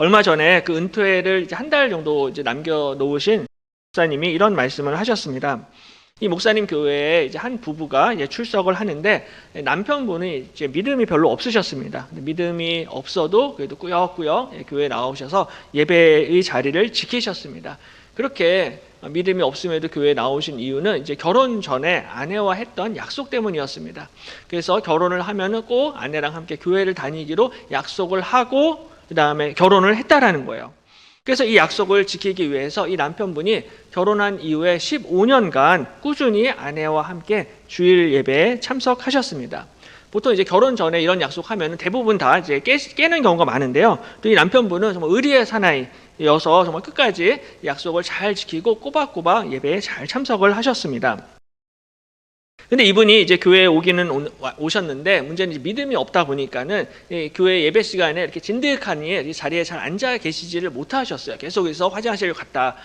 얼마 전에 그 은퇴를 이제 한 달 정도 이제 남겨놓으신 목사님이 이런 말씀을 하셨습니다. 이 목사님 교회에 이제 한 부부가 이제 출석을 하는데 남편분이 이제 믿음이 별로 없으셨습니다. 믿음이 없어도 그래도 꾸역꾸역 교회에 나오셔서 예배의 자리를 지키셨습니다. 그렇게 믿음이 없음에도 교회에 나오신 이유는 이제 결혼 전에 아내와 했던 약속 때문이었습니다. 그래서 결혼을 하면은 꼭 아내랑 함께 교회를 다니기로 약속을 하고 그 다음에 결혼을 했다라는 거예요. 그래서 이 약속을 지키기 위해서 이 남편분이 결혼한 이후에 15년간 꾸준히 아내와 함께 주일 예배에 참석하셨습니다. 보통 이제 결혼 전에 이런 약속하면 대부분 다 이제 깨는 경우가 많은데요. 또 이 남편분은 정말 의리의 사나이여서 정말 끝까지 약속을 잘 지키고 꼬박꼬박 예배에 잘 참석을 하셨습니다. 근데 이분이 이제 교회에 오셨는데 문제는 이제 믿음이 없다 보니까는 교회 예배 시간에 이렇게 진득하니 자리에 잘 앉아 계시지를 못하셨어요. 계속해서 화장실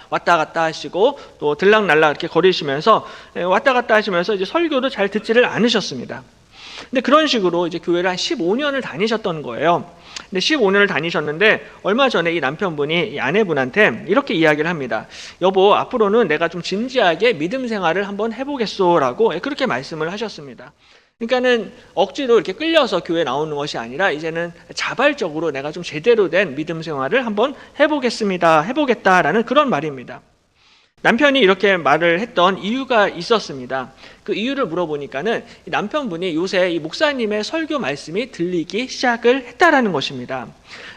왔다 갔다 하시고 또 들락날락 이렇게 거리시면서 왔다 갔다 하시면서 이제 설교도 잘 듣지를 않으셨습니다. 근데 그런 식으로 이제 교회를 한 15년을 다니셨던 거예요. 근데 15년을 다니셨는데 얼마 전에 이 남편분이 이 아내분한테 이렇게 이야기를 합니다. 여보, 앞으로는 내가 좀 진지하게 믿음 생활을 한번 해보겠소라고 그렇게 말씀을 하셨습니다. 그러니까는 억지로 이렇게 끌려서 교회 나오는 것이 아니라 이제는 자발적으로 내가 좀 제대로 된 믿음 생활을 한번 해보겠다라는 그런 말입니다. 남편이 이렇게 말을 했던 이유가 있었습니다. 그 이유를 물어보니까는 남편분이 요새 이 목사님의 설교 말씀이 들리기 시작을 했다라는 것입니다.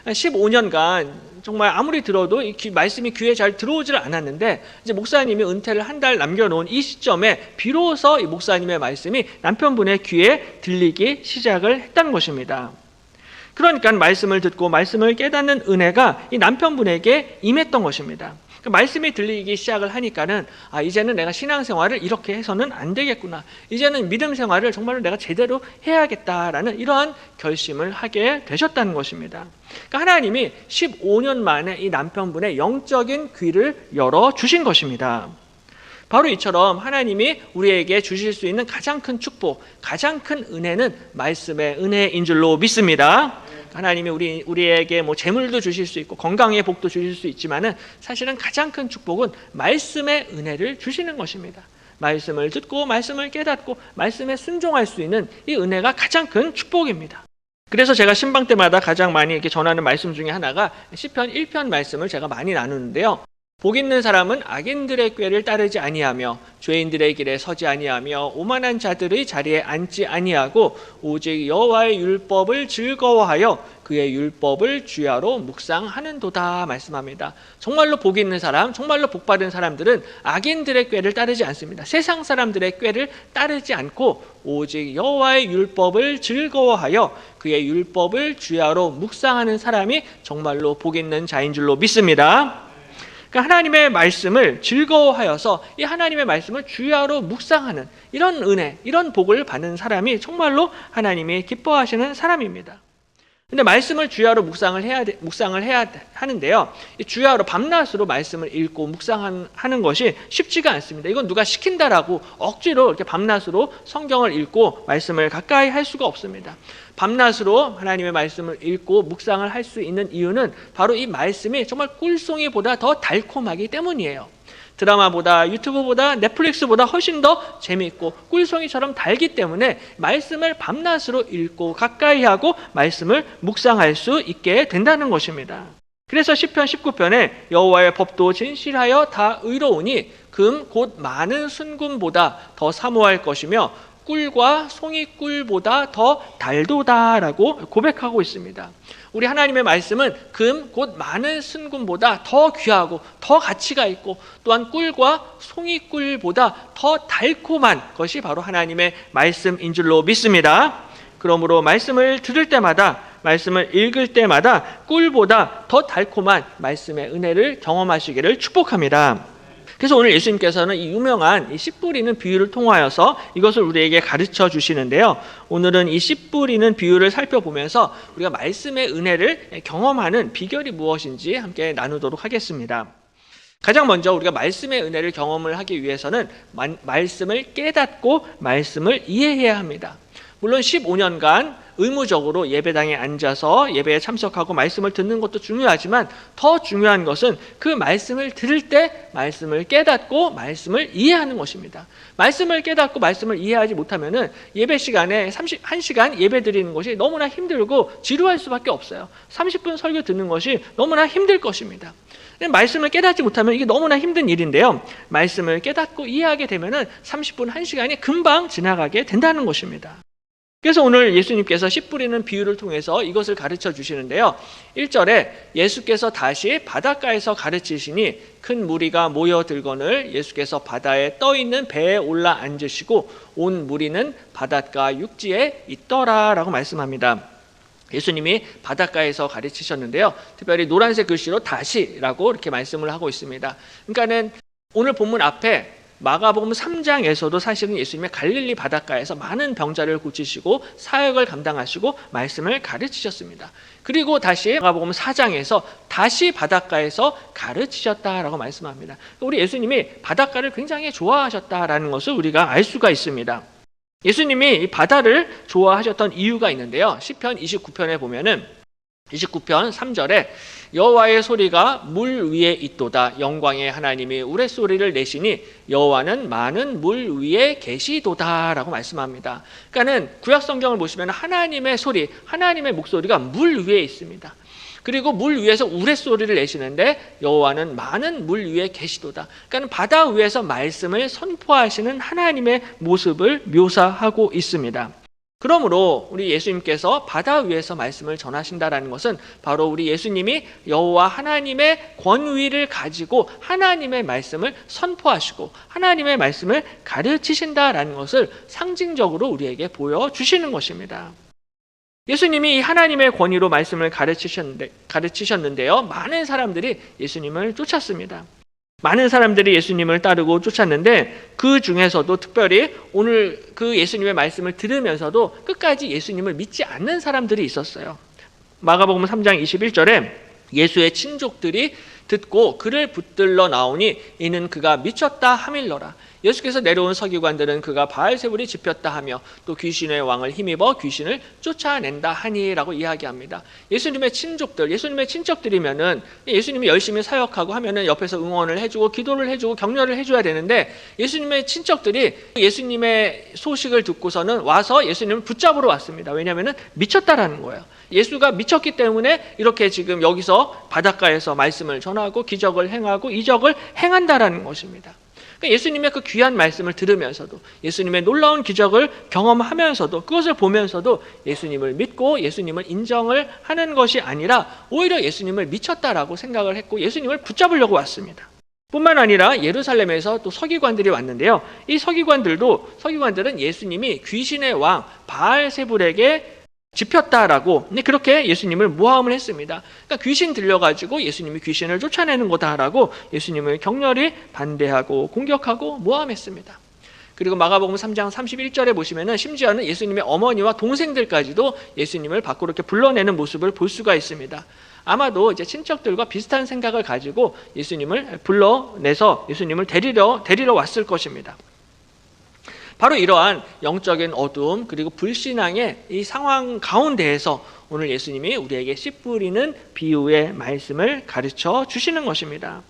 15년간 정말 아무리 들어도 이 말씀이 귀에 잘 들어오질 않았는데 이제 목사님이 은퇴를 한 달 남겨놓은 이 시점에 비로소 이 목사님의 말씀이 남편분의 귀에 들리기 시작을 했다는 것입니다. 그러니까 말씀을 듣고 말씀을 깨닫는 은혜가 이 남편분에게 임했던 것입니다. 말씀이 들리기 시작을 하니까는 이제는 내가 신앙생활을 이렇게 해서는 안 되겠구나. 이제는 믿음 생활을 정말로 내가 제대로 해야겠다라는 이러한 결심을 하게 되셨다는 것입니다. 그러니까 하나님이 15년 만에 이 남편분의 영적인 귀를 열어주신 것입니다. 바로 이처럼 하나님이 우리에게 주실 수 있는 가장 큰 축복, 가장 큰 은혜는 말씀의 은혜인 줄로 믿습니다. 하나님이 우리에게 뭐 재물도 주실 수 있고 건강의 복도 주실 수 있지만은 사실은 가장 큰 축복은 말씀의 은혜를 주시는 것입니다. 말씀을 듣고 말씀을 깨닫고 말씀에 순종할 수 있는 이 은혜가 가장 큰 축복입니다. 그래서 제가 신방 때마다 가장 많이 이렇게 전하는 말씀 중에 하나가 시편 1편 말씀을 제가 많이 나누는데요. 복 있는 사람은 악인들의 꾀를 따르지 아니하며 죄인들의 길에 서지 아니하며 오만한 자들의 자리에 앉지 아니하고 오직 여호와의 율법을 즐거워하여 그의 율법을 주야로 묵상하는도다 말씀합니다. 정말로 복 있는 사람, 정말로 복 받은 사람들은 악인들의 꾀를 따르지 않습니다. 세상 사람들의 꾀를 따르지 않고 오직 여호와의 율법을 즐거워하여 그의 율법을 주야로 묵상하는 사람이 정말로 복 있는 자인 줄로 믿습니다. 그러니까 하나님의 말씀을 즐거워하여서 이 하나님의 말씀을 주야로 묵상하는 이런 은혜, 이런 복을 받는 사람이 정말로 하나님이 기뻐하시는 사람입니다. 근데 말씀을 주야로 묵상을 해야 하는데요. 주야로 밤낮으로 말씀을 읽고 묵상하는 것이 쉽지가 않습니다. 이건 누가 시킨다라고 억지로 이렇게 밤낮으로 성경을 읽고 말씀을 가까이 할 수가 없습니다. 밤낮으로 하나님의 말씀을 읽고 묵상을 할 수 있는 이유는 바로 이 말씀이 정말 꿀송이보다 더 달콤하기 때문이에요. 드라마보다 유튜브보다 넷플릭스보다 훨씬 더 재미있고 꿀송이처럼 달기 때문에 말씀을 밤낮으로 읽고 가까이 하고 말씀을 묵상할 수 있게 된다는 것입니다. 그래서 시편 19편에 여호와의 법도 진실하여 다 의로우니 금 곧 많은 순금보다 더 사모할 것이며 꿀과 송이꿀보다 더 달도다라고 고백하고 있습니다. 우리 하나님의 말씀은 금 곧 많은 순금보다 더 귀하고 더 가치가 있고 또한 꿀과 송이꿀보다 더 달콤한 것이 바로 하나님의 말씀인 줄로 믿습니다. 그러므로 말씀을 들을 때마다 말씀을 읽을 때마다 꿀보다 더 달콤한 말씀의 은혜를 경험하시기를 축복합니다. 그래서 오늘 예수님께서는 이 유명한 씨 뿌리는 비유를 통하여서 이것을 우리에게 가르쳐 주시는데요. 오늘은 이 씨 뿌리는 비유를 살펴보면서 우리가 말씀의 은혜를 경험하는 비결이 무엇인지 함께 나누도록 하겠습니다. 가장 먼저 우리가 말씀의 은혜를 경험을 하기 위해서는 말씀을 깨닫고 말씀을 이해해야 합니다. 물론 15년간 의무적으로 예배당에 앉아서 예배에 참석하고 말씀을 듣는 것도 중요하지만 더 중요한 것은 그 말씀을 들을 때 말씀을 깨닫고 말씀을 이해하는 것입니다. 말씀을 깨닫고 말씀을 이해하지 못하면은 예배 시간에 1시간 예배 드리는 것이 너무나 힘들고 지루할 수밖에 없어요. 30분 설교 듣는 것이 너무나 힘들 것입니다. 말씀을 깨닫지 못하면 이게 너무나 힘든 일인데요. 말씀을 깨닫고 이해하게 되면은 30분, 1시간이 금방 지나가게 된다는 것입니다. 그래서 오늘 예수님께서 씨 뿌리는 비유를 통해서 이것을 가르쳐 주시는데요. 1절에 예수께서 다시 바닷가에서 가르치시니 큰 무리가 모여들거늘 예수께서 바다에 떠있는 배에 올라 앉으시고 온 무리는 바닷가 육지에 있더라 라고 말씀합니다. 예수님이 바닷가에서 가르치셨는데요. 특별히 노란색 글씨로 다시라고 이렇게 말씀을 하고 있습니다. 그러니까는 오늘 본문 앞에 마가복음 3장에서도 사실은 예수님의 갈릴리 바닷가에서 많은 병자를 고치시고 사역을 감당하시고 말씀을 가르치셨습니다. 그리고 다시 마가복음 4장에서 다시 바닷가에서 가르치셨다라고 말씀합니다. 우리 예수님이 바닷가를 굉장히 좋아하셨다라는 것을 우리가 알 수가 있습니다. 예수님이 바다를 좋아하셨던 이유가 있는데요. 시편 29편에 보면은 29편 3절에 여호와의 소리가 물 위에 있도다. 영광의 하나님이 우레소리를 내시니 여호와는 많은 물 위에 계시도다 라고 말씀합니다. 그러니까는 구약 성경을 보시면 하나님의 소리, 하나님의 목소리가 물 위에 있습니다. 그리고 물 위에서 우레소리를 내시는데 여호와는 많은 물 위에 계시도다. 그러니까 바다 위에서 말씀을 선포하시는 하나님의 모습을 묘사하고 있습니다. 그러므로 우리 예수님께서 바다 위에서 말씀을 전하신다라는 것은 바로 우리 예수님이 여호와 하나님의 권위를 가지고 하나님의 말씀을 선포하시고 하나님의 말씀을 가르치신다라는 것을 상징적으로 우리에게 보여주시는 것입니다. 예수님이 하나님의 권위로 말씀을 가르치셨는데요. 많은 사람들이 예수님을 쫓았습니다. 많은 사람들이 예수님을 따르고 쫓았는데 그 중에서도 특별히 오늘 그 예수님의 말씀을 들으면서도 끝까지 예수님을 믿지 않는 사람들이 있었어요. 마가복음 3장 21절에 예수의 친족들이 듣고 그를 붙들러 나오니 이는 그가 미쳤다 하밀러라. 예수께서 내려온 서기관들은 그가 바알세불이 집혔다 하며 또 귀신의 왕을 힘입어 귀신을 쫓아낸다 하니라고 이야기합니다. 예수님의 친족들, 예수님의 친척들이면은 예수님이 열심히 사역하고 하면은 옆에서 응원을 해주고 기도를 해주고 격려를 해줘야 되는데 예수님의 친척들이 예수님의 소식을 듣고서는 와서 예수님을 붙잡으러 왔습니다. 왜냐하면은 미쳤다라는 거예요. 예수가 미쳤기 때문에 이렇게 지금 여기서 바닷가에서 말씀을 전하고 기적을 행하고 이적을 행한다라는 것입니다. 그러니까 예수님의 그 귀한 말씀을 들으면서도 예수님의 놀라운 기적을 경험하면서도 그것을 보면서도 예수님을 믿고 예수님을 인정을 하는 것이 아니라 오히려 예수님을 미쳤다라고 생각을 했고 예수님을 붙잡으려고 왔습니다. 뿐만 아니라 예루살렘에서 또 서기관들이 왔는데요. 이 서기관들은 예수님이 귀신의 왕 바알세불에게 집혔다라고 그렇게 예수님을 모함을 했습니다. 그러니까 귀신 들려가지고 예수님이 귀신을 쫓아내는 거다라고 예수님을 격렬히 반대하고 공격하고 모함했습니다. 그리고 마가복음 3장 31절에 보시면은 심지어는 예수님의 어머니와 동생들까지도 예수님을 밖으로 이렇게 불러내는 모습을 볼 수가 있습니다. 아마도 이제 친척들과 비슷한 생각을 가지고 예수님을 불러내서 예수님을 데리러 왔을 것입니다. 바로 이러한 영적인 어두움 그리고 불신앙의 이 상황 가운데에서 오늘 예수님이 우리에게 씨 뿌리는 비유의 말씀을 가르쳐 주시는 것입니다.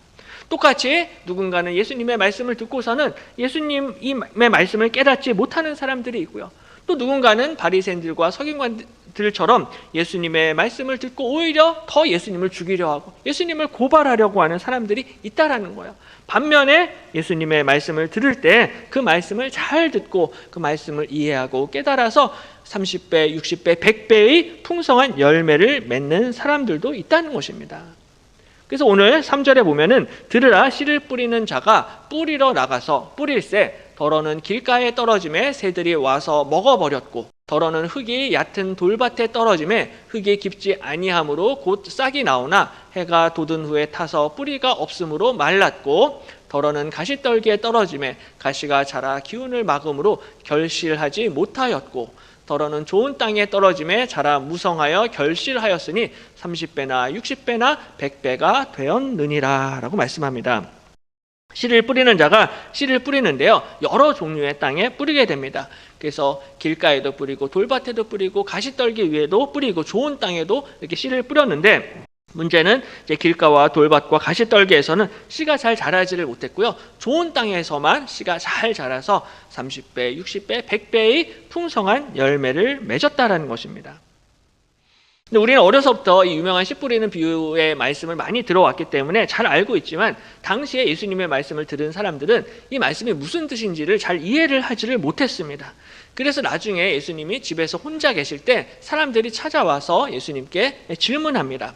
똑같이 누군가는 예수님의 말씀을 듣고서는 예수님의 말씀을 깨닫지 못하는 사람들이 있고요. 또 누군가는 바리새인들과 서기관들처럼 예수님의 말씀을 듣고 오히려 더 예수님을 죽이려 하고 예수님을 고발하려고 하는 사람들이 있다라는 거예요. 반면에 예수님의 말씀을 들을 때 그 말씀을 잘 듣고 그 말씀을 이해하고 깨달아서 30배, 60배, 100배의 풍성한 열매를 맺는 사람들도 있다는 것입니다. 그래서 오늘 3절에 보면은 들으라 씨를 뿌리는 자가 뿌리러 나가서 뿌릴새 더러는 길가에 떨어짐에 새들이 와서 먹어버렸고 더러는 흙이 얕은 돌밭에 떨어짐에 흙이 깊지 아니하므로 곧 싹이 나오나 해가 돋은 후에 타서 뿌리가 없으므로 말랐고 더러는 가시떨기에 떨어짐에 가시가 자라 기운을 막음으로 결실하지 못하였고 더러는 좋은 땅에 떨어짐에 자라 무성하여 결실하였으니 30배나 60배나 100배가 되었느니라 라고 말씀합니다. 씨를 뿌리는 자가 씨를 뿌리는데요, 여러 종류의 땅에 뿌리게 됩니다. 그래서 길가에도 뿌리고 돌밭에도 뿌리고 가시떨기 위에도 뿌리고 좋은 땅에도 이렇게 씨를 뿌렸는데, 문제는 이제 길가와 돌밭과 가시떨기에서는 씨가 잘 자라지를 못했고요, 좋은 땅에서만 씨가 잘 자라서 30배, 60배, 100배의 풍성한 열매를 맺었다라는 것입니다. 근데 우리는 어려서부터 이 유명한 씨 뿌리는 비유의 말씀을 많이 들어왔기 때문에 잘 알고 있지만, 당시에 예수님의 말씀을 들은 사람들은 이 말씀이 무슨 뜻인지를 잘 이해를 하지를 못했습니다. 그래서 나중에 예수님이 집에서 혼자 계실 때 사람들이 찾아와서 예수님께 질문합니다.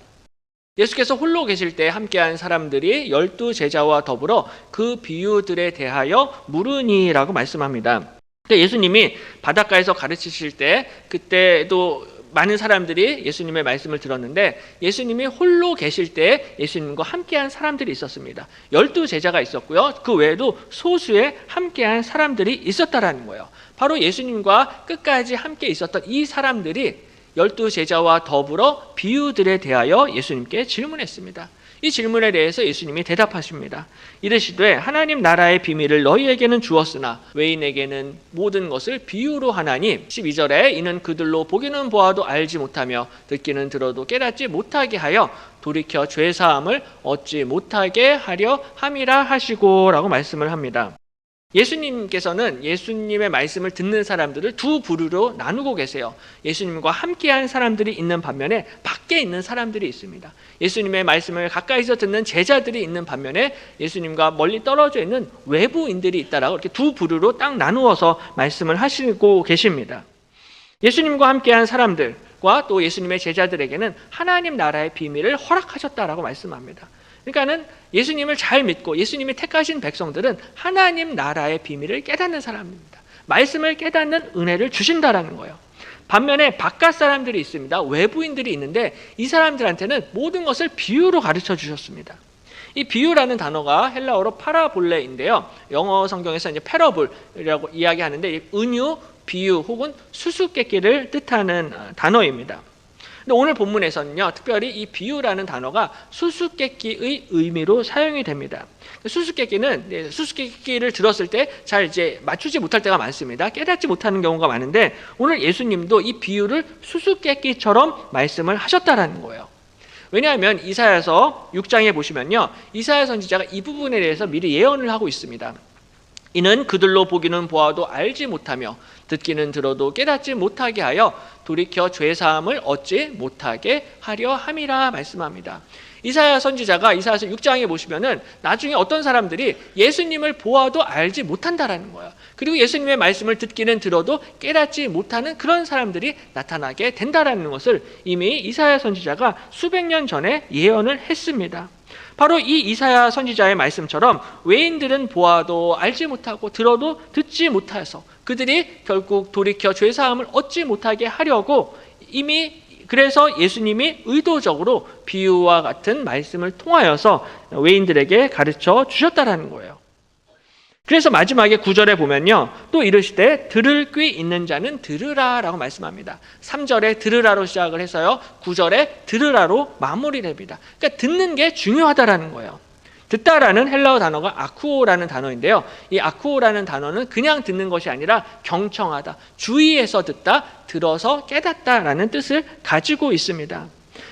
예수께서 홀로 계실 때 함께한 사람들이 12제자와 더불어 그 비유들에 대하여 물으니라고 말씀합니다. 예수님이 바닷가에서 가르치실 때, 그때도 많은 사람들이 예수님의 말씀을 들었는데, 예수님이 홀로 계실 때 예수님과 함께한 사람들이 있었습니다. 12제자가 있었고요, 그 외에도 소수의 함께한 사람들이 있었다라는 거예요. 바로 예수님과 끝까지 함께 있었던 이 사람들이 12제자와 더불어 비유들에 대하여 예수님께 질문했습니다. 이 질문에 대해서 예수님이 대답하십니다. 이르시되 하나님 나라의 비밀을 너희에게는 주었으나 외인에게는 모든 것을 비유로 하나니, 12절에 이는 그들로 보기는 보아도 알지 못하며 듣기는 들어도 깨닫지 못하게 하여 돌이켜 죄사함을 얻지 못하게 하려 함이라 하시고 라고 말씀을 합니다. 예수님께서는 예수님의 말씀을 듣는 사람들을 두 부류로 나누고 계세요. 예수님과 함께한 사람들이 있는 반면에 밖에 있는 사람들이 있습니다. 예수님의 말씀을 가까이서 듣는 제자들이 있는 반면에 예수님과 멀리 떨어져 있는 외부인들이 있다라고 이렇게 두 부류로 딱 나누어서 말씀을 하시고 계십니다. 예수님과 함께한 사람들과 또 예수님의 제자들에게는 하나님 나라의 비밀을 허락하셨다라고 말씀합니다. 그러니까는 예수님을 잘 믿고 예수님이 택하신 백성들은 하나님 나라의 비밀을 깨닫는 사람입니다. 말씀을 깨닫는 은혜를 주신다라는 거예요. 반면에 바깥 사람들이 있습니다. 외부인들이 있는데 이 사람들한테는 모든 것을 비유로 가르쳐 주셨습니다. 이 비유라는 단어가 헬라어로 파라볼레인데요, 영어 성경에서 이제 패러블이라고 이야기하는데, 은유, 비유 혹은 수수께끼를 뜻하는 단어입니다. 근데 오늘 본문에서는요, 특별히 이 비유라는 단어가 수수께끼의 의미로 사용이 됩니다. 수수께끼는 수수께끼를 들었을 때 잘 이제 맞추지 못할 때가 많습니다. 깨닫지 못하는 경우가 많은데, 오늘 예수님도 이 비유를 수수께끼처럼 말씀을 하셨다라는 거예요. 왜냐하면 이사야서 6장에 보시면요, 이사야 선지자가 이 부분에 대해서 미리 예언을 하고 있습니다. 이는 그들로 보기는 보아도 알지 못하며 듣기는 들어도 깨닫지 못하게 하여 돌이켜 죄사함을 얻지 못하게 하려 함이라 말씀합니다. 이사야 선지자가 이사야서 6장에 보시면은 나중에 어떤 사람들이 예수님을 보아도 알지 못한다라는 거예요. 그리고 예수님의 말씀을 듣기는 들어도 깨닫지 못하는 그런 사람들이 나타나게 된다라는 것을 이미 이사야 선지자가 수백 년 전에 예언을 했습니다. 바로 이 이사야 선지자의 말씀처럼 외인들은 보아도 알지 못하고 들어도 듣지 못해서 그들이 결국 돌이켜 죄사함을 얻지 못하게 하려고 이미, 그래서 예수님이 의도적으로 비유와 같은 말씀을 통하여서 외인들에게 가르쳐 주셨다라는 거예요. 그래서 마지막에 9절에 보면요, 또 이르시되 들을 귀 있는 자는 들으라 라고 말씀합니다. 3절에 들으라로 시작을 해서요, 9절에 들으라로 마무리를 합니다. 그러니까 듣는 게 중요하다라는 거예요. 듣다라는 헬라어 단어가 아쿠오라는 단어인데요, 이 아쿠오라는 단어는 그냥 듣는 것이 아니라 경청하다, 주의해서 듣다, 들어서 깨닫다라는 뜻을 가지고 있습니다.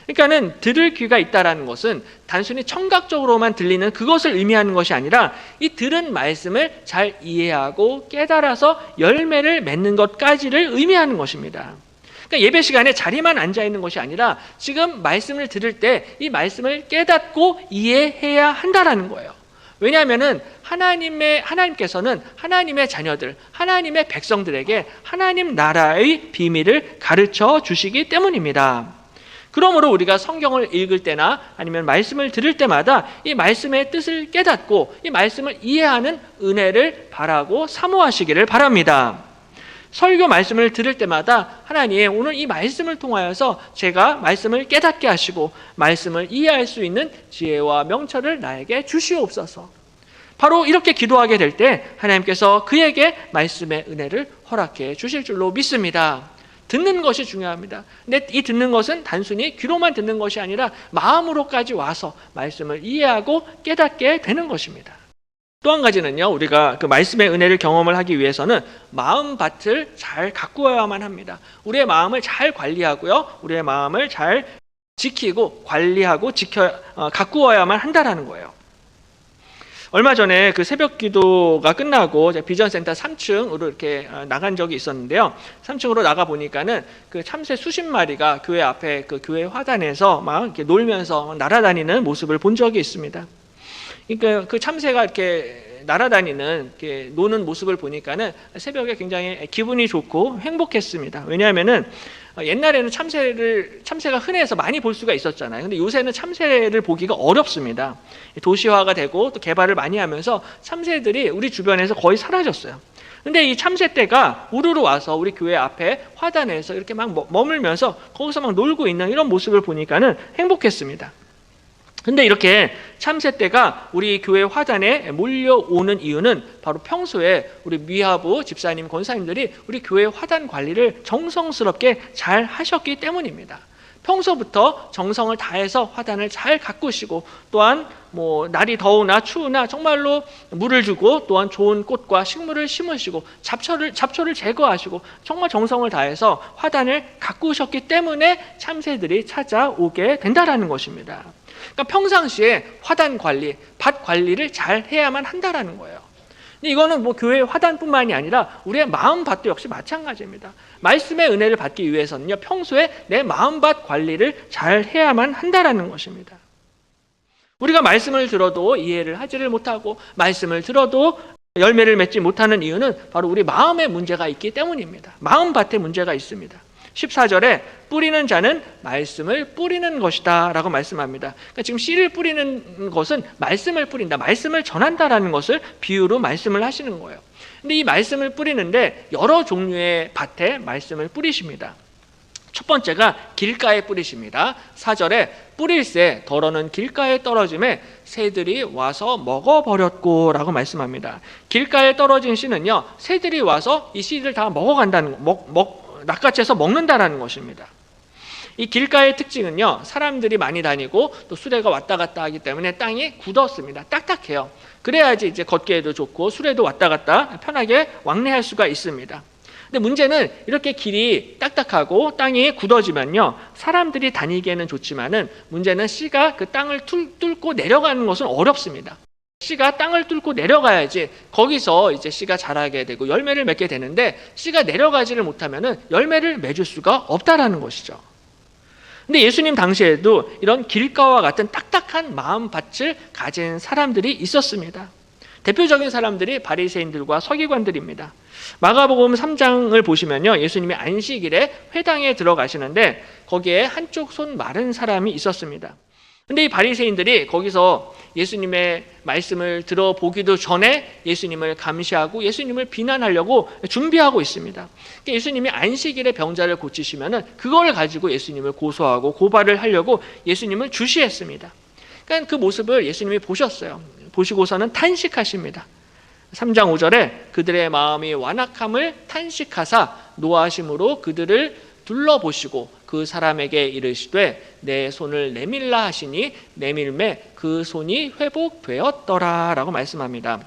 그러니까는 들을 귀가 있다라는 것은 단순히 청각적으로만 들리는 그것을 의미하는 것이 아니라 이 들은 말씀을 잘 이해하고 깨달아서 열매를 맺는 것까지를 의미하는 것입니다. 그러니까 예배 시간에 자리만 앉아 있는 것이 아니라 지금 말씀을 들을 때 이 말씀을 깨닫고 이해해야 한다라는 거예요. 왜냐하면은 하나님께서는 하나님의 자녀들, 하나님의 백성들에게 하나님 나라의 비밀을 가르쳐 주시기 때문입니다. 그러므로 우리가 성경을 읽을 때나 아니면 말씀을 들을 때마다 이 말씀의 뜻을 깨닫고 이 말씀을 이해하는 은혜를 바라고 사모하시기를 바랍니다. 설교 말씀을 들을 때마다 하나님, 오늘 이 말씀을 통하여서 제가 말씀을 깨닫게 하시고 말씀을 이해할 수 있는 지혜와 명철을 나에게 주시옵소서. 바로 이렇게 기도하게 될 때 하나님께서 그에게 말씀의 은혜를 허락해 주실 줄로 믿습니다. 듣는 것이 중요합니다. 근데 이 듣는 것은 단순히 귀로만 듣는 것이 아니라 마음으로까지 와서 말씀을 이해하고 깨닫게 되는 것입니다. 또 한 가지는요, 우리가 그 말씀의 은혜를 경험을 하기 위해서는 마음밭을 잘 가꾸어야만 합니다. 우리의 마음을 잘 관리하고요, 우리의 마음을 잘 지키고 관리하고 가꾸어야만 한다라는 거예요. 얼마 전에 그 새벽 기도가 끝나고 비전센터 3층으로 이렇게 나간 적이 있었는데요. 3층으로 나가 보니까는 그 참새 수십 마리가 교회 앞에 그 교회 화단에서 막 이렇게 놀면서 막 날아다니는 모습을 본 적이 있습니다. 그러니까 그 참새가 이렇게 날아다니는, 이렇게 노는 모습을 보니까는 새벽에 굉장히 기분이 좋고 행복했습니다. 왜냐하면은 옛날에는 참새가 흔해서 많이 볼 수가 있었잖아요. 근데 요새는 참새를 보기가 어렵습니다. 도시화가 되고 또 개발을 많이 하면서 참새들이 우리 주변에서 거의 사라졌어요. 근데 이 참새떼가 우르르 와서 우리 교회 앞에 화단에서 이렇게 막 머물면서 거기서 막 놀고 있는 이런 모습을 보니까는 행복했습니다. 근데 이렇게 참새떼가 우리 교회 화단에 몰려오는 이유는 바로 평소에 우리 미하부 집사님, 권사님들이 우리 교회 화단 관리를 정성스럽게 잘 하셨기 때문입니다. 평소부터 정성을 다해서 화단을 잘 가꾸시고, 또한 날이 더우나 추우나 정말로 물을 주고, 또한 좋은 꽃과 식물을 심으시고 잡초를 제거하시고 정말 정성을 다해서 화단을 가꾸셨기 때문에 참새들이 찾아오게 된다라는 것입니다. 그러니까 평상시에 화단 관리, 밭 관리를 잘 해야만 한다라는 거예요. 근데 이거는 교회 화단뿐만이 아니라 우리의 마음밭도 역시 마찬가지입니다. 말씀의 은혜를 받기 위해서는요, 평소에 내 마음밭 관리를 잘 해야만 한다라는 것입니다. 우리가 말씀을 들어도 이해를 하지를 못하고 말씀을 들어도 열매를 맺지 못하는 이유는 바로 우리 마음에 문제가 있기 때문입니다. 마음밭에 문제가 있습니다. 14절에 뿌리는 자는 말씀을 뿌리는 것이다 라고 말씀합니다. 그러니까 지금 씨를 뿌리는 것은 말씀을 뿌린다, 말씀을 전한다라는 것을 비유로 말씀을 하시는 거예요. 근데 이 말씀을 뿌리는데 여러 종류의 밭에 말씀을 뿌리십니다. 첫 번째가 길가에 뿌리십니다. 4절에 뿌릴새 덜어는 길가에 떨어짐에 새들이 와서 먹어버렸고 라고 말씀합니다. 길가에 떨어진 씨는요, 새들이 와서 이 씨를 다 먹어간다는 낚아채서 먹는다라는 것입니다. 이 길가의 특징은요, 사람들이 많이 다니고 또 수레가 왔다 갔다 하기 때문에 땅이 굳었습니다. 딱딱해요. 그래야지 이제 걷기에도 좋고 수레도 왔다 갔다 편하게 왕래할 수가 있습니다. 근데 문제는 이렇게 길이 딱딱하고 땅이 굳어지면요, 사람들이 다니기에는 좋지만은 문제는 씨가 그 땅을 뚫고 내려가는 것은 어렵습니다. 씨가 땅을 뚫고 내려가야지 거기서 이제 씨가 자라게 되고 열매를 맺게 되는데, 씨가 내려가지를 못하면은 열매를 맺을 수가 없다라는 것이죠. 근데 예수님 당시에도 이런 길가와 같은 딱딱한 마음밭을 가진 사람들이 있었습니다. 대표적인 사람들이 바리새인들과 서기관들입니다. 마가복음 3장을 보시면요, 예수님이 안식일에 회당에 들어가시는데 거기에 한쪽 손 마른 사람이 있었습니다. 근데 이 바리새인들이 거기서 예수님의 말씀을 들어보기도 전에 예수님을 감시하고 예수님을 비난하려고 준비하고 있습니다. 예수님이 안식일에 병자를 고치시면은 그걸 가지고 예수님을 고소하고 고발을 하려고 예수님을 주시했습니다. 그러니까 그 모습을 예수님이 보셨어요. 보시고서는 탄식하십니다. 3장 5절에 그들의 마음이 완악함을 탄식하사 노하심으로 그들을 둘러보시고 그 사람에게 이르시되 내 손을 내밀라 하시니 내밀매 그 손이 회복되었더라 라고 말씀합니다.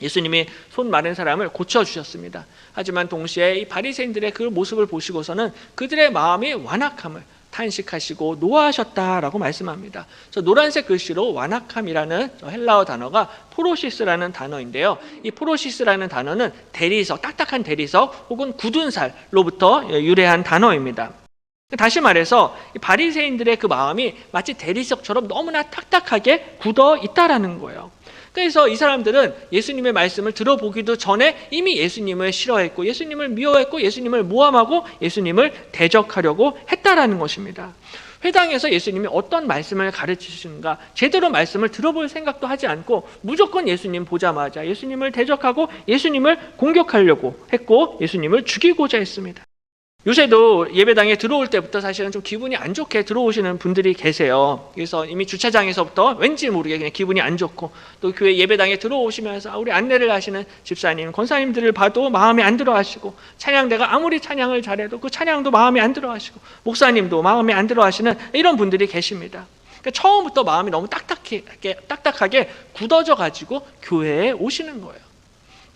예수님이 손 마른 사람을 고쳐주셨습니다. 하지만 동시에 이 바리새인들의 그 모습을 보시고서는 그들의 마음이 완악함을 탄식하시고 노하셨다라고 말씀합니다. 그래서 노란색 글씨로 완악함이라는 헬라어 단어가 포로시스라는 단어인데요. 이 포로시스라는 단어는 대리석, 딱딱한 대리석 혹은 굳은 살로부터 유래한 단어입니다. 다시 말해서 바리새인들의 그 마음이 마치 대리석처럼 너무나 딱딱하게 굳어 있다라는 거예요. 그래서 이 사람들은 예수님의 말씀을 들어보기도 전에 이미 예수님을 싫어했고 예수님을 미워했고 예수님을 모함하고 예수님을 대적하려고 했다라는 것입니다. 회당에서 예수님이 어떤 말씀을 가르치시는가 제대로 말씀을 들어볼 생각도 하지 않고 무조건 예수님 보자마자 예수님을 대적하고 예수님을 공격하려고 했고 예수님을 죽이고자 했습니다. 요새도 예배당에 들어올 때부터 사실은 좀 기분이 안 좋게 들어오시는 분들이 계세요. 그래서 이미 주차장에서부터 왠지 모르게 그냥 기분이 안 좋고, 또 교회 예배당에 들어오시면서 우리 안내를 하시는 집사님, 권사님들을 봐도 마음에 안 들어 하시고, 찬양대가 아무리 찬양을 잘해도 그 찬양도 마음에 안 들어 하시고, 목사님도 마음에 안 들어 하시는 이런 분들이 계십니다. 그러니까 처음부터 마음이 너무 딱딱하게 굳어져 가지고 교회에 오시는 거예요.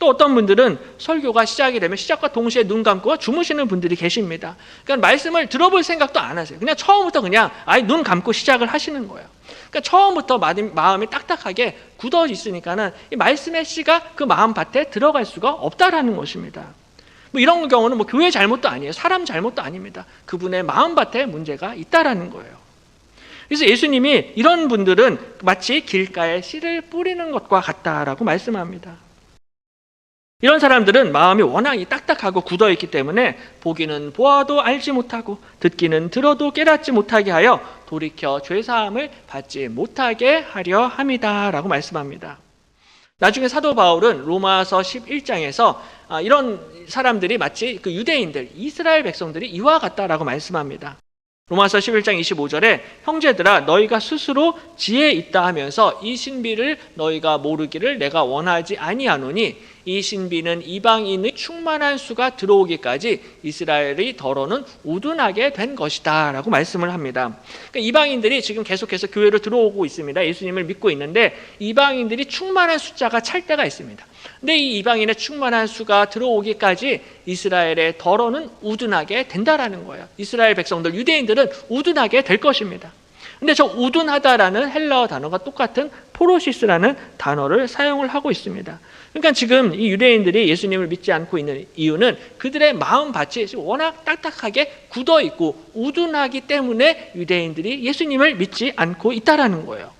또 어떤 분들은 설교가 시작이 되면 시작과 동시에 눈 감고 주무시는 분들이 계십니다. 그러니까 말씀을 들어볼 생각도 안 하세요. 그냥 처음부터 그냥 아예 눈 감고 시작을 하시는 거예요. 그러니까 처음부터 마음이 딱딱하게 굳어 있으니까는 이 말씀의 씨가 그 마음 밭에 들어갈 수가 없다라는 것입니다. 뭐 이런 경우는 뭐 교회 잘못도 아니에요. 사람 잘못도 아닙니다. 그분의 마음 밭에 문제가 있다라는 거예요. 그래서 예수님이 이런 분들은 마치 길가에 씨를 뿌리는 것과 같다라고 말씀합니다. 이런 사람들은 마음이 워낙 딱딱하고 굳어있기 때문에 보기는 보아도 알지 못하고 듣기는 들어도 깨닫지 못하게 하여 돌이켜 죄사함을 받지 못하게 하려 함이다 라고 말씀합니다. 나중에 사도 바울은 로마서 11장에서 이런 사람들이 마치 그 유대인들, 이스라엘 백성들이 이와 같다라고 말씀합니다. 로마서 11장 25절에 형제들아 너희가 스스로 지혜 있다 하면서 이 신비를 너희가 모르기를 내가 원하지 아니하노니 이 신비는 이방인의 충만한 수가 들어오기까지 이스라엘의 더러는 우둔하게 된 것이다 라고 말씀을 합니다. 그러니까 이방인들이 지금 계속해서 교회로 들어오고 있습니다. 예수님을 믿고 있는데 이방인들이 충만한 숫자가 찰 때가 있습니다. 근데 이 이방인의 충만한 수가 들어오기까지 이스라엘의 더러는 우둔하게 된다라는 거예요. 이스라엘 백성들, 유대인들은 우둔하게 될 것입니다. 근데 저 우둔하다라는 헬라어 단어가 똑같은 포로시스라는 단어를 사용을 하고 있습니다. 그러니까 지금 이 유대인들이 예수님을 믿지 않고 있는 이유는 그들의 마음밭이 워낙 딱딱하게 굳어 있고 우둔하기 때문에 유대인들이 예수님을 믿지 않고 있다라는 거예요.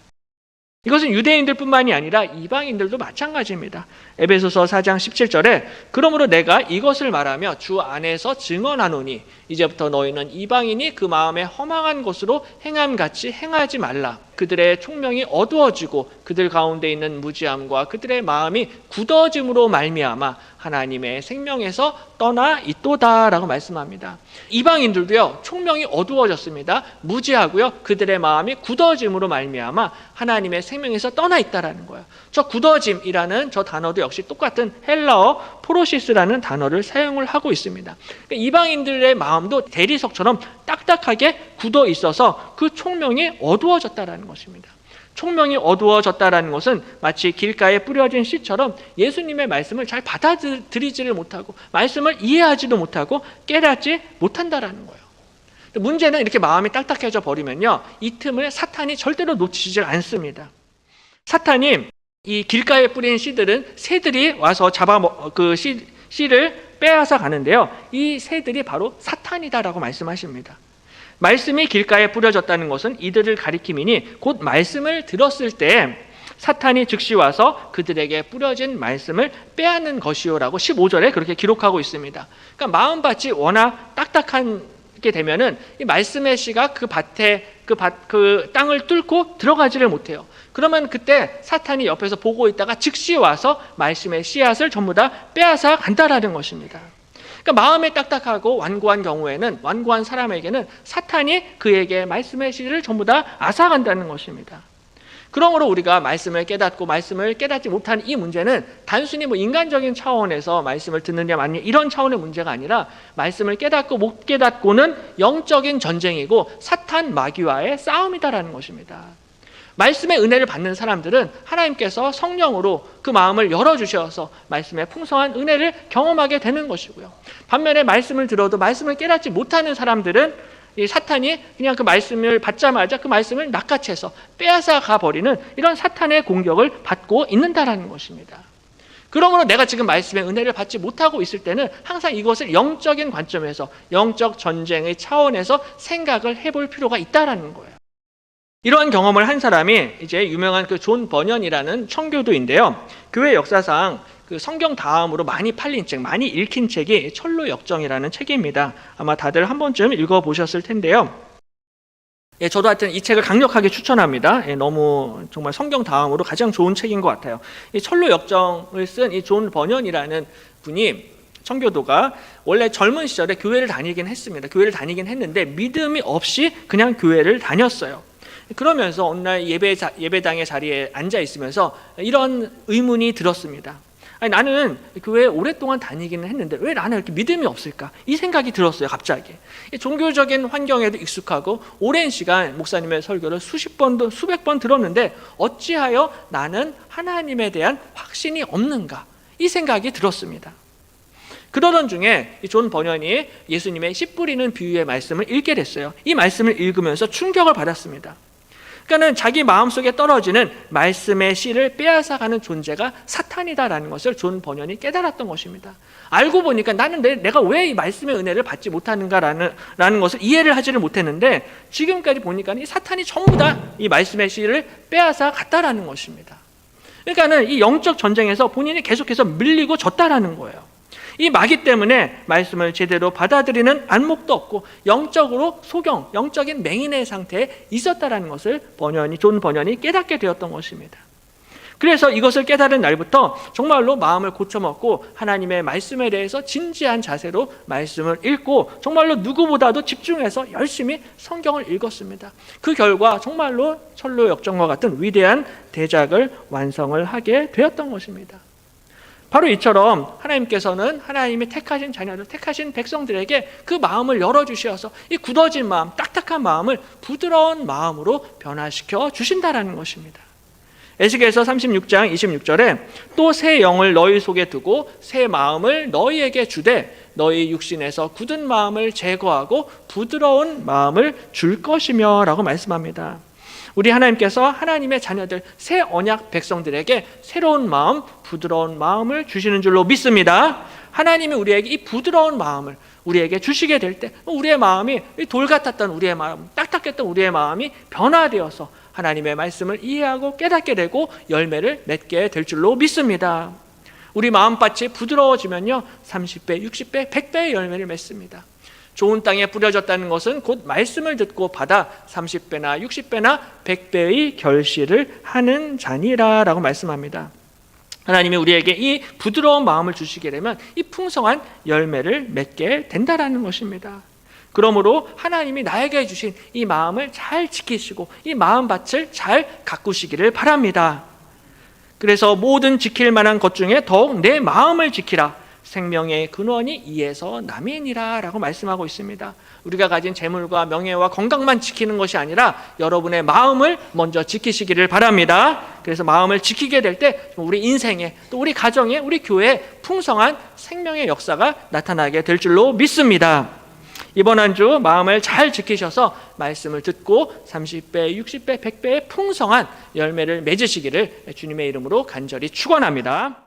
이것은 유대인들뿐만이 아니라 이방인들도 마찬가지입니다. 에베소서 4장 17절에 그러므로 내가 이것을 말하며 주 안에서 증언하노니 이제부터 너희는 이방인이 그 마음에 허망한 것으로 행함같이 행하지 말라. 그들의 총명이 어두워지고 그들 가운데 있는 무지함과 그들의 마음이 굳어짐으로 말미암아 하나님의 생명에서 떠나 있도다라고 말씀합니다. 이방인들도요 총명이 어두워졌습니다. 무지하고요 그들의 마음이 굳어짐으로 말미암아 하나님의 생명에서 떠나 있다라는 거예요. 저 굳어짐이라는 저 단어도 역시 똑같은 헬라어 포로시스라는 단어를 사용을 하고 있습니다. 그러니까 이방인들의 마음도 대리석처럼 딱딱하게 굳어 있어서 그 총명이 어두워졌다라는 것입니다. 총명이 어두워졌다라는 것은 마치 길가에 뿌려진 씨처럼 예수님의 말씀을 잘 받아들이지를 못하고 말씀을 이해하지도 못하고 깨닫지 못한다라는 거예요. 문제는 이렇게 마음이 딱딱해져 버리면요 이 틈을 사탄이 절대로 놓치지 않습니다. 사탄이 이 길가에 뿌린 씨들은 새들이 와서 그 씨를 빼앗아 가는데요 이 새들이 바로 사탄이다라고 말씀하십니다. 말씀이 길가에 뿌려졌다는 것은 이들을 가리킴이니 곧 말씀을 들었을 때 사탄이 즉시 와서 그들에게 뿌려진 말씀을 빼앗는 것이요라고 15절에 그렇게 기록하고 있습니다. 그러니까 마음밭이 워낙 딱딱하게 되면은 이 말씀의 씨가 그 땅을 뚫고 들어가지를 못해요. 그러면 그때 사탄이 옆에서 보고 있다가 즉시 와서 말씀의 씨앗을 전부 다 빼앗아 간다라는 것입니다. 그러니까 마음이 딱딱하고 완고한 경우에는 완고한 사람에게는 사탄이 그에게 말씀의 씨를 전부 다 앗아간다는 것입니다. 그러므로 우리가 말씀을 깨닫고 말씀을 깨닫지 못하는 이 문제는 단순히 인간적인 차원에서 말씀을 듣느냐 마느냐 이런 차원의 문제가 아니라 말씀을 깨닫고 못 깨닫고는 영적인 전쟁이고 사탄 마귀와의 싸움이다라는 것입니다. 말씀의 은혜를 받는 사람들은 하나님께서 성령으로 그 마음을 열어주셔서 말씀의 풍성한 은혜를 경험하게 되는 것이고요. 반면에 말씀을 들어도 말씀을 깨닫지 못하는 사람들은 이 사탄이 그냥 그 말씀을 받자마자 그 말씀을 낚아채서 빼앗아 가버리는 이런 사탄의 공격을 받고 있는다라는 것입니다. 그러므로 내가 지금 말씀의 은혜를 받지 못하고 있을 때는 항상 이것을 영적인 관점에서 영적 전쟁의 차원에서 생각을 해볼 필요가 있다라는 거예요. 이러한 경험을 한 사람이 이제 유명한 그 존 버년이라는 청교도인데요. 교회 역사상 그 성경 다음으로 많이 팔린 책, 많이 읽힌 책이 철로 역정이라는 책입니다. 아마 다들 한 번쯤 읽어보셨을 텐데요. 저도 하여튼 이 책을 강력하게 추천합니다. 너무 정말 성경 다음으로 가장 좋은 책인 것 같아요. 이 철로 역정을 쓴 이 존 버년이라는 분이 청교도가 원래 젊은 시절에 교회를 다니긴 했습니다. 교회를 다니긴 했는데 믿음이 없이 그냥 교회를 다녔어요. 그러면서 어느 날 예배당의 자리에 앉아 있으면서 이런 의문이 들었습니다. 아니, 나는 교회에 오랫동안 다니기는 했는데 왜 나는 이렇게 믿음이 없을까? 이 생각이 들었어요, 갑자기. 종교적인 환경에도 익숙하고 오랜 시간 목사님의 설교를 수십 번도 수백 번 들었는데 어찌하여 나는 하나님에 대한 확신이 없는가? 이 생각이 들었습니다. 그러던 중에 존 버년이 예수님의 씨 뿌리는 비유의 말씀을 읽게 됐어요. 이 말씀을 읽으면서 충격을 받았습니다. 그러니까 자기 마음속에 떨어지는 말씀의 씨를 빼앗아가는 존재가 사탄이다라는 것을 존 버년이 깨달았던 것입니다. 알고 보니까 나는 내가 왜 이 말씀의 은혜를 받지 못하는가라는 것을 이해를 하지를 못했는데 지금까지 보니까 이 사탄이 전부 다 이 말씀의 씨를 빼앗아 갔다라는 것입니다. 그러니까는 이 영적 전쟁에서 본인이 계속해서 밀리고 졌다라는 거예요. 이 마귀 때문에 말씀을 제대로 받아들이는 안목도 없고 영적으로 소경, 영적인 맹인의 상태에 있었다라는 것을 존 버년이 깨닫게 되었던 것입니다. 그래서 이것을 깨달은 날부터 정말로 마음을 고쳐먹고 하나님의 말씀에 대해서 진지한 자세로 말씀을 읽고 정말로 누구보다도 집중해서 열심히 성경을 읽었습니다. 그 결과 정말로 철로 역정과 같은 위대한 대작을 완성을 하게 되었던 것입니다. 바로 이처럼 하나님께서는 하나님이 택하신 자녀들, 택하신 백성들에게 그 마음을 열어주셔서 이 굳어진 마음, 딱딱한 마음을 부드러운 마음으로 변화시켜 주신다라는 것입니다. 에스겔서 36장 26절에 또 새 영을 너희 속에 두고 새 마음을 너희에게 주되 너희 육신에서 굳은 마음을 제거하고 부드러운 마음을 줄 것이며 라고 말씀합니다. 우리 하나님께서 하나님의 자녀들, 새 언약 백성들에게 새로운 마음, 부드러운 마음을 주시는 줄로 믿습니다. 하나님이 우리에게 이 부드러운 마음을 우리에게 주시게 될 때 우리의 마음이 돌 같았던 우리의 마음, 딱딱했던 우리의 마음이 변화되어서 하나님의 말씀을 이해하고 깨닫게 되고 열매를 맺게 될 줄로 믿습니다. 우리 마음밭이 부드러워지면요 30배, 60배, 100배의 열매를 맺습니다. 좋은 땅에 뿌려졌다는 것은 곧 말씀을 듣고 받아 30배나 60배나 100배의 결실을 하는 자니라 라고 말씀합니다. 하나님이 우리에게 이 부드러운 마음을 주시게 되면 이 풍성한 열매를 맺게 된다라는 것입니다. 그러므로 하나님이 나에게 주신 이 마음을 잘 지키시고 이 마음밭을 잘 가꾸시기를 바랍니다. 그래서 모든 지킬 만한 것 중에 더욱 내 마음을 지키라. 생명의 근원이 이에서 남이니라 라고 말씀하고 있습니다. 우리가 가진 재물과 명예와 건강만 지키는 것이 아니라 여러분의 마음을 먼저 지키시기를 바랍니다. 그래서 마음을 지키게 될 때 우리 인생에 또 우리 가정에 우리 교회에 풍성한 생명의 역사가 나타나게 될 줄로 믿습니다. 이번 한 주 마음을 잘 지키셔서 말씀을 듣고 30배, 60배, 100배의 풍성한 열매를 맺으시기를 주님의 이름으로 간절히 축원합니다.